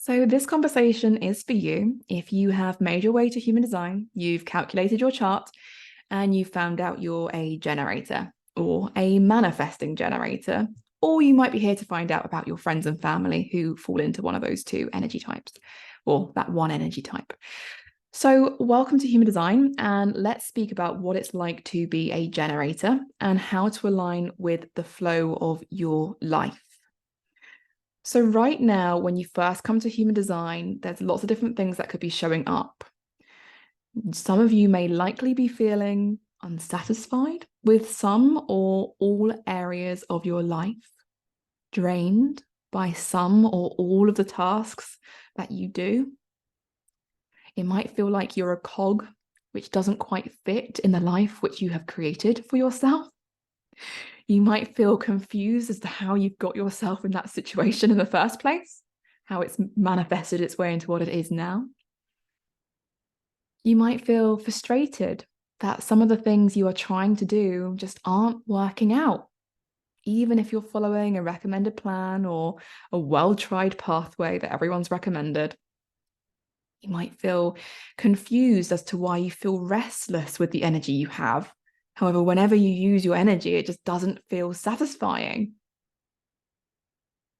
So this conversation is for you if you have made your way to human design, you've calculated your chart, and you found out you're a generator or a manifesting generator, or you might be here to find out about your friends and family who fall into one of those two energy types, or that one energy type. So welcome to Human Design, and let's speak about what it's like to be a generator and how to align with the flow of your life. So right now, when you first come to human design, there's lots of different things that could be showing up. Some of you may likely be feeling unsatisfied with some or all areas of your life, drained by some or all of the tasks that you do. It might feel like you're a cog which doesn't quite fit in the life which you have created for yourself. You might feel confused as to how you've got yourself in that situation in the first place, how it's manifested its way into what it is now. You might feel frustrated that some of the things you are trying to do just aren't working out, even if you're following a recommended plan or a well-tried pathway that everyone's recommended. You might feel confused as to why you feel restless with the energy you have. However, whenever you use your energy, it just doesn't feel satisfying.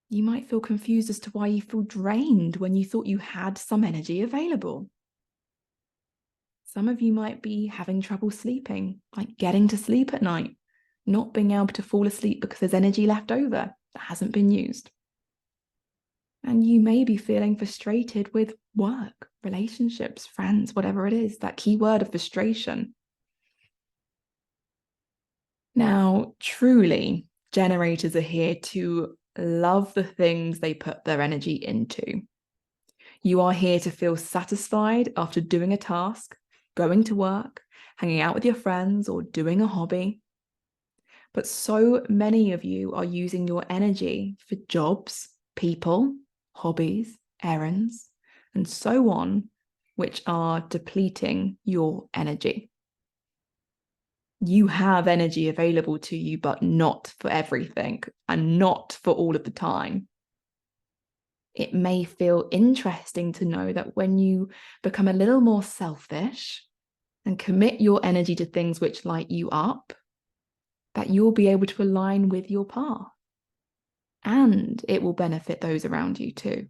You might feel confused as to why you feel drained when you thought you had some energy available. Some of you might be having trouble sleeping, like getting to sleep at night, not being able to fall asleep because there's energy left over that hasn't been used. And you may be feeling frustrated with work, relationships, friends, whatever it is, that key word of frustration. Now, truly, generators are here to love the things they put their energy into. You are here to feel satisfied after doing a task, going to work, hanging out with your friends, or doing a hobby. But so many of you are using your energy for jobs, people, hobbies, errands, and so on, which are depleting your energy. You have energy available to you, but not for everything and not for all of the time. It may feel interesting to know that when you become a little more selfish and commit your energy to things which light you up, that you'll be able to align with your path. And it will benefit those around you too.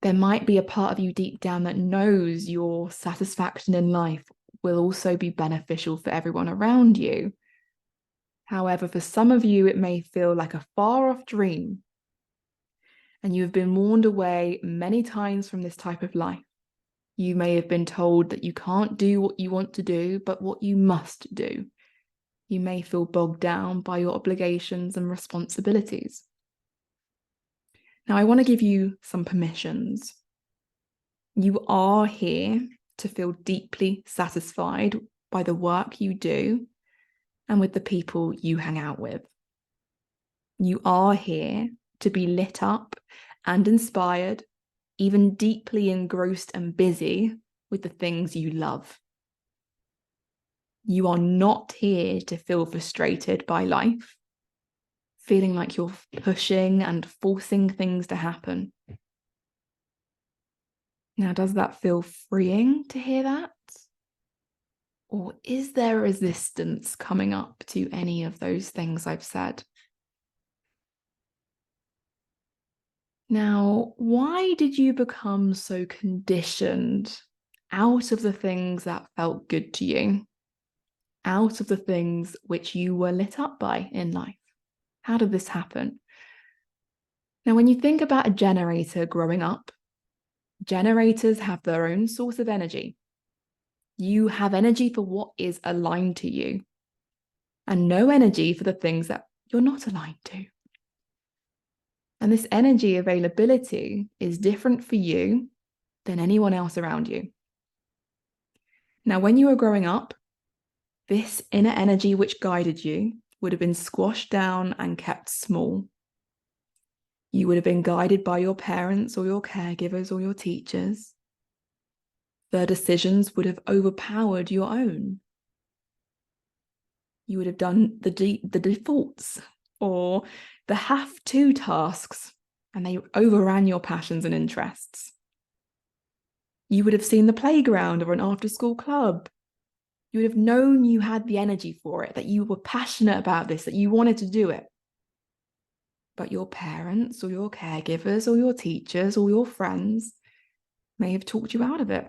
There might be a part of you deep down that knows your satisfaction in life will also be beneficial for everyone around you. However, for some of you, it may feel like a far-off dream, and you have been warned away many times from this type of life. You may have been told that you can't do what you want to do, but what you must do. You may feel bogged down by your obligations and responsibilities. Now, I want to give you some permissions. You are here to feel deeply satisfied by the work you do and with the people you hang out with. You are here to be lit up and inspired, even deeply engrossed and busy with the things you love. You are not here to feel frustrated by life, feeling like you're pushing and forcing things to happen. Now, does that feel freeing to hear that? Or is there resistance coming up to any of those things I've said? Now, why did you become so conditioned out of the things that felt good to you, out of the things which you were lit up by in life? How did this happen? Now, when you think about a generator growing up, generators have their own source of energy. You have energy for what is aligned to you, and no energy for the things that you're not aligned to. And this energy availability is different for you than anyone else around you. Now, when you were growing up, this inner energy which guided you would have been squashed down and kept small. You would have been guided by your parents or your caregivers or your teachers. Their decisions would have overpowered your own. You would have done the defaults or the have-to tasks and they overran your passions and interests. You would have seen the playground or an after-school club. You would have known you had the energy for it, that you were passionate about this, that you wanted to do it. But your parents or your caregivers or your teachers or your friends may have talked you out of it.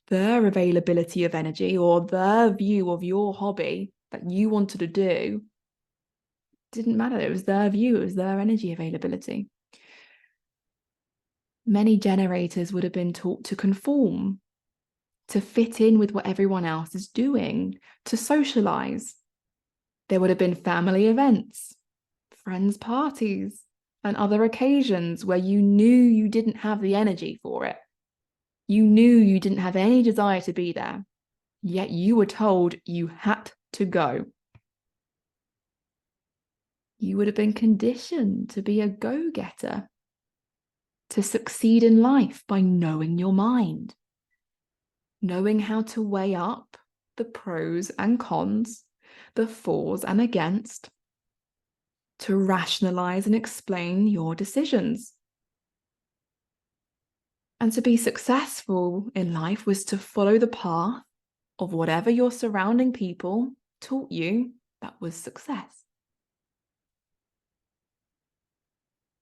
Their availability of energy or their view of your hobby that you wanted to do didn't matter. It was their view, it was their energy availability. Many generators would have been taught to conform, to fit in with what everyone else is doing, to socialize. There would have been family events, friends' parties, and other occasions where you knew you didn't have the energy for it. You knew you didn't have any desire to be there, yet you were told you had to go. You would have been conditioned to be a go-getter, to succeed in life by knowing your mind, knowing how to weigh up the pros and cons, the fors and against, to rationalize and explain your decisions. And to be successful in life was to follow the path of whatever your surrounding people taught you that was success.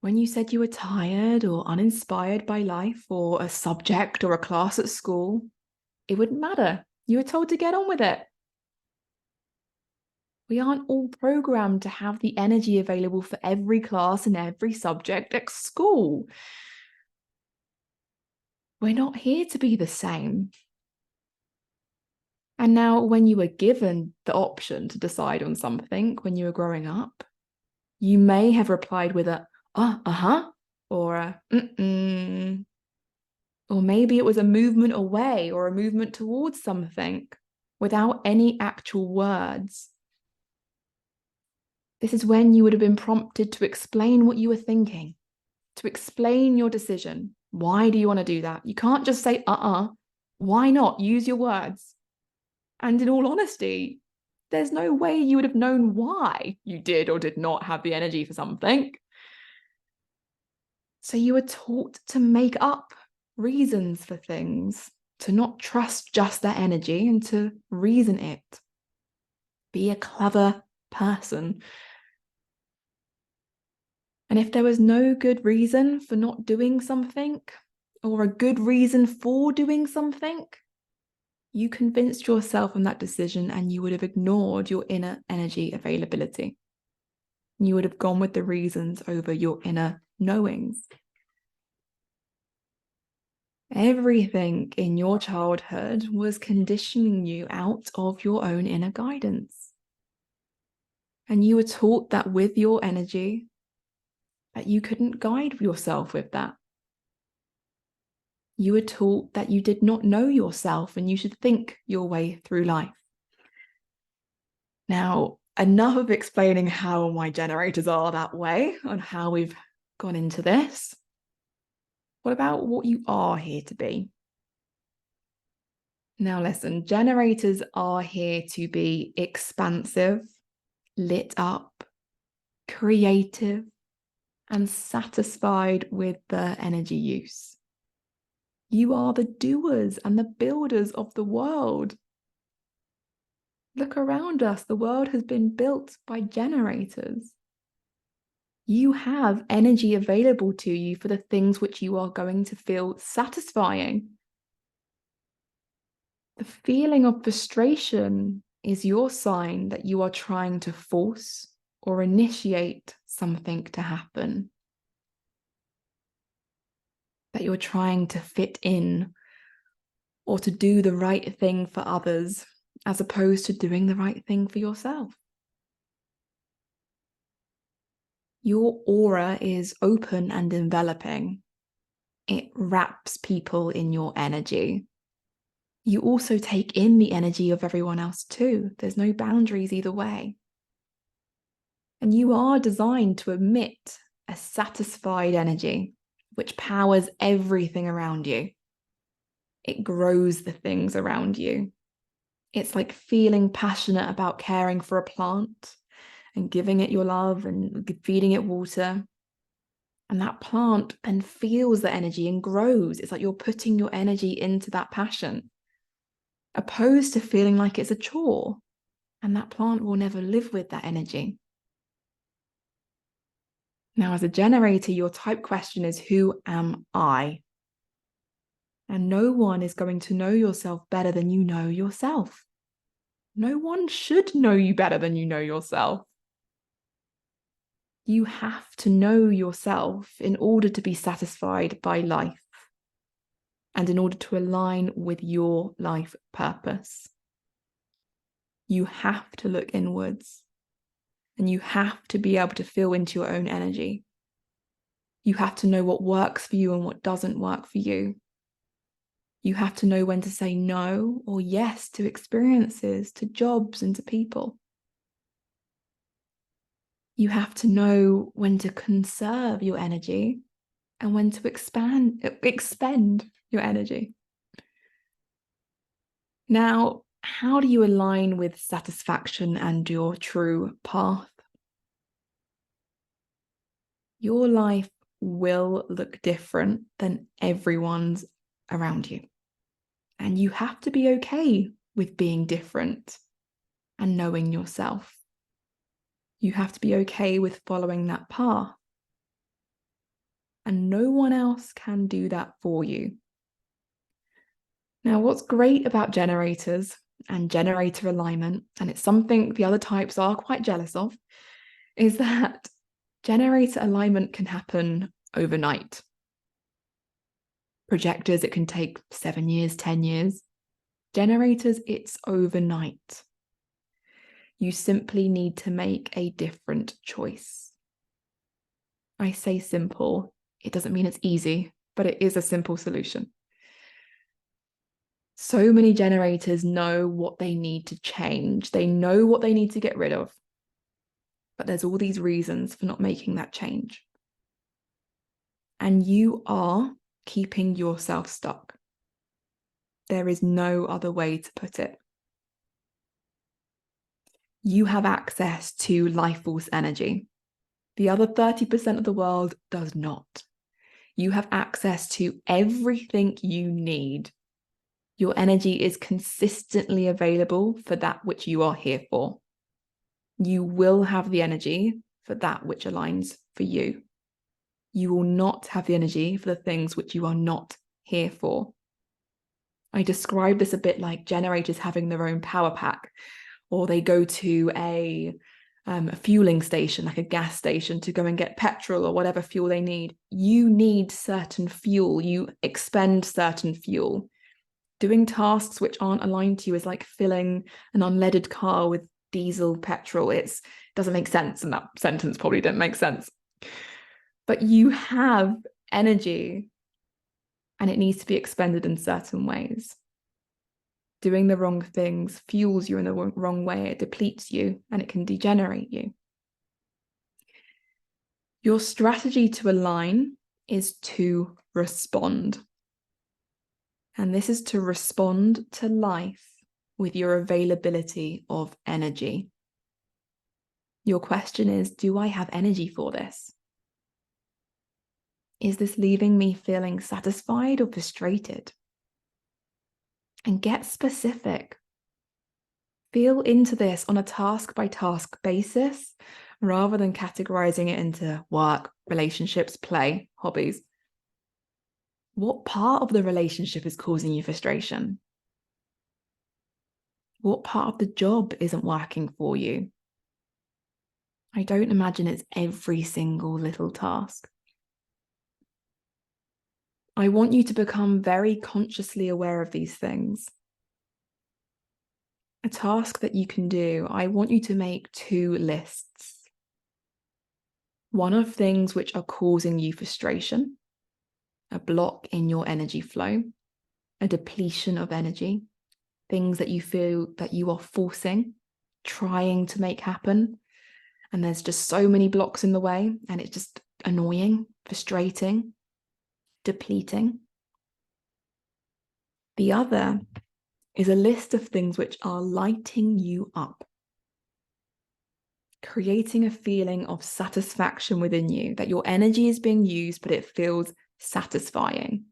When you said you were tired or uninspired by life or a subject or a class at school, it wouldn't matter. You were told to get on with it. We aren't all programmed to have the energy available for every class and every subject at school. We're not here to be the same. And now, when you were given the option to decide on something when you were growing up, you may have replied with a, uh-huh, or a, mm-mm. Or maybe it was a movement away or a movement towards something without any actual words. This is when you would have been prompted to explain what you were thinking, to explain your decision. Why do you want to do that? You can't just say, Why not? Use your words. And in all honesty, there's no way you would have known why you did or did not have the energy for something. So you were taught to make up reasons for things, to not trust just their energy and to reason it. Be a clever person. And if there was no good reason for not doing something, or a good reason for doing something, you convinced yourself on that decision and you would have ignored your inner energy availability. You would have gone with the reasons over your inner knowings. Everything in your childhood was conditioning you out of your own inner guidance. And you were taught that with your energy, that you couldn't guide yourself with that. You were taught that you did not know yourself and you should think your way through life. Now, enough of explaining how my generators are that way and how we've gone into this. What about what you are here to be? Now listen, generators are here to be expansive, lit up, creative, and satisfied with their energy use. You are the doers and the builders of the world. Look around us, the world has been built by generators. You have energy available to you for the things which you are going to feel satisfying. The feeling of frustration is your sign that you are trying to force or initiate something to happen. That you're trying to fit in or to do the right thing for others as opposed to doing the right thing for yourself. Your aura is open and enveloping. It wraps people in your energy. You also take in the energy of everyone else too. There's no boundaries either way. And you are designed to emit a satisfied energy which powers everything around you. It grows the things around you. It's like feeling passionate about caring for a plant and giving it your love and feeding it water. And that plant then feels the energy and grows. It's like you're putting your energy into that passion, opposed to feeling like it's a chore. And that plant will never live with that energy. Now, as a generator, your type question is, who am I? And no one is going to know yourself better than you know yourself. No one should know you better than you know yourself. You have to know yourself in order to be satisfied by life and in order to align with your life purpose. You have to look inwards and you have to be able to feel into your own energy. You have to know what works for you and what doesn't work for you. You have to know when to say no or yes to experiences, to jobs, and to people. You have to know when to conserve your energy and when to expend your energy. Now, how do you align with satisfaction and your true path? Your life will look different than everyone's around you. And you have to be okay with being different and knowing yourself. You have to be okay with following that path. And no one else can do that for you. Now, what's great about generators and generator alignment, and it's something the other types are quite jealous of, is that generator alignment can happen overnight. Projectors, it can take 7 years, 10 years. Generators, it's overnight. You simply need to make a different choice. I say simple, it doesn't mean it's easy, but it is a simple solution. So many generators know what they need to change. They know what they need to get rid of. But there's all these reasons for not making that change. And you are keeping yourself stuck. There is no other way to put it. You have access to life force energy. The other 30% of the world does not. You have access to everything you need. Your energy is consistently available for that which you are here for. You will have the energy for that which aligns for you. You will not have the energy for the things which you are not here for. I describe this a bit like generators having their own power pack, or they go to a fueling station, like a gas station, to go and get petrol or whatever fuel they need. You need certain fuel. You expend certain fuel. Doing tasks which aren't aligned to you is like filling an unleaded car with diesel petrol. It doesn't make sense, and that sentence probably didn't make sense. But you have energy and it needs to be expended in certain ways. Doing the wrong things fuels you in the wrong way. It depletes you and it can degenerate you. Your strategy to align is to respond. And this is to respond to life with your availability of energy. Your question is, do I have energy for this? Is this leaving me feeling satisfied or frustrated? And get specific. Feel into this on a task-by-task basis rather than categorizing it into work, relationships, play, hobbies. What part of the relationship is causing you frustration? What part of the job isn't working for you? I don't imagine it's every single little task. I want you to become very consciously aware of these things. A task that you can do, I want you to make 2 lists. One of things which are causing you frustration, a block in your energy flow, a depletion of energy, things that you feel that you are forcing, trying to make happen, and there's just so many blocks in the way, and it's just annoying, frustrating, depleting. The other is a list of things which are lighting you up. creating a feeling of satisfaction within you, that your energy is being used, but it feels satisfying.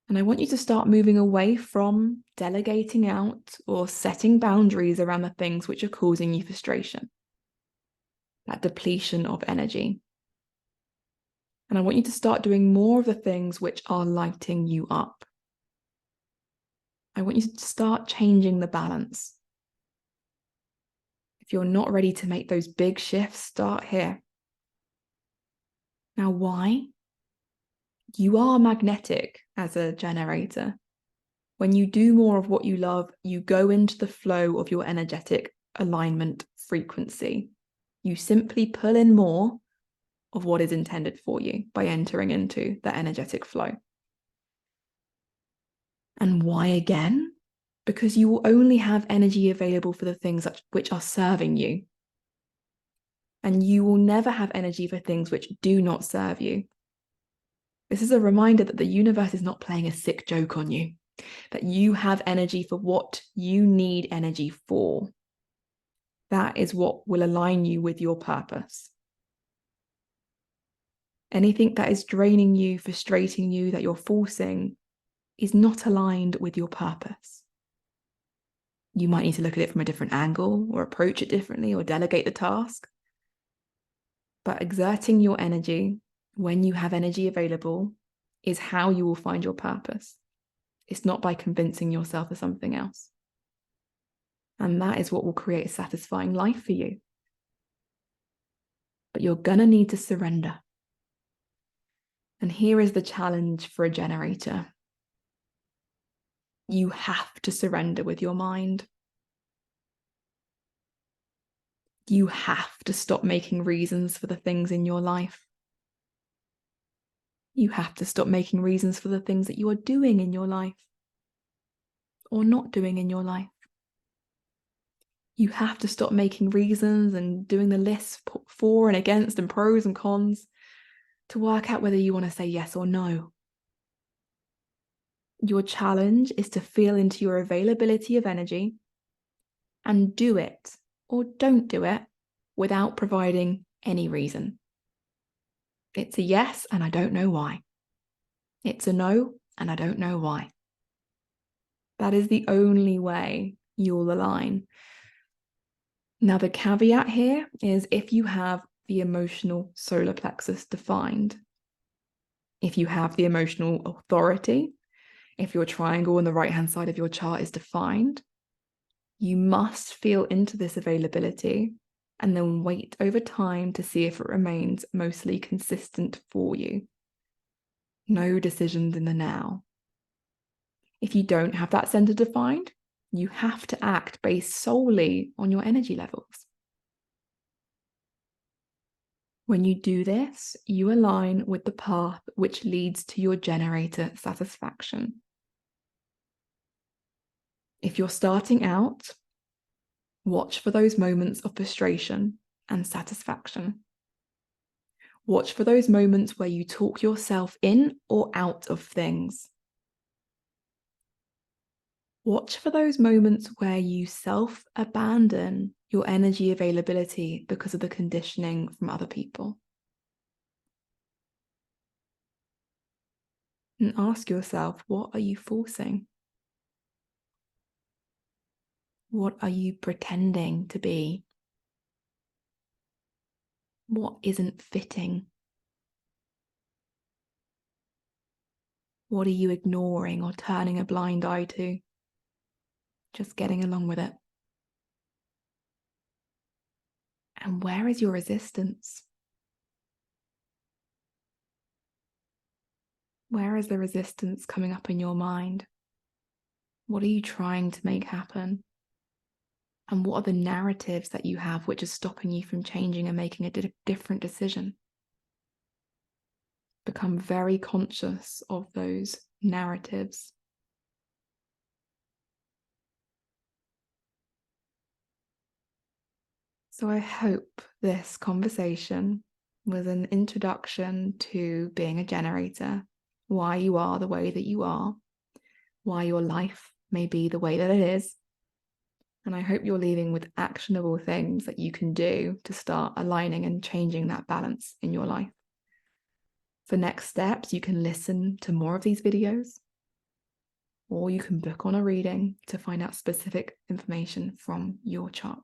And I want you to start moving away from delegating out or setting boundaries around the things which are causing you frustration, that depletion of energy. And I want you to start doing more of the things which are lighting you up. I want you to start changing the balance. If you're not ready to make those big shifts, start here. Now, why? You are magnetic as a generator. When you do more of what you love, you go into the flow of your energetic alignment frequency. You simply pull in more of what is intended for you by entering into the energetic flow. And why again? Because you will only have energy available for the things which are serving you. And you will never have energy for things which do not serve you. This is a reminder that the universe is not playing a sick joke on you, that you have energy for what you need energy for. That is what will align you with your purpose. Anything that is draining you, frustrating you, that you're forcing, is not aligned with your purpose. You might need to look at it from a different angle, or approach it differently, or delegate the task. But exerting your energy when you have energy available is how you will find your purpose. It's not by convincing yourself of something else. And that is what will create a satisfying life for you. But you're going to need to surrender. And here is the challenge for a generator. You have to surrender with your mind. You have to stop making reasons for the things in your life. You have to stop making reasons for the things that you are doing in your life or not doing in your life. You have to stop making reasons and doing the lists for and against and pros and cons to work out whether you want to say yes or no. Your challenge is to feel into your availability of energy and do it or don't do it without providing any reason. It's a yes, and I don't know why. It's a no, and I don't know why. That is the only way you'll align. Now, the caveat here is if you have the emotional solar plexus defined, if you have the emotional authority, if your triangle on the right-hand side of your chart is defined, you must feel into this availability and then wait over time to see if it remains mostly consistent for you. No decisions in the now. If you don't have that center defined, you have to act based solely on your energy levels. When you do this, you align with the path which leads to your generator satisfaction. If you're starting out, watch for those moments of frustration and satisfaction. Watch for those moments where you talk yourself in or out of things. Watch for those moments where you self-abandon your energy availability because of the conditioning from other people. And ask yourself, what are you forcing? What are you pretending to be? What isn't fitting? What are you ignoring or turning a blind eye to? Just getting along with it. And where is your resistance? Where is the resistance coming up in your mind? What are you trying to make happen? And what are the narratives that you have which are stopping you from changing and making a different decision? Become very conscious of those narratives. So I hope this conversation was an introduction to being a generator, why you are the way that you are, why your life may be the way that it is, And I hope you're leaving with actionable things that you can do to start aligning and changing that balance in your life. For next steps, you can listen to more of these videos, or you can book on a reading to find out specific information from your chart.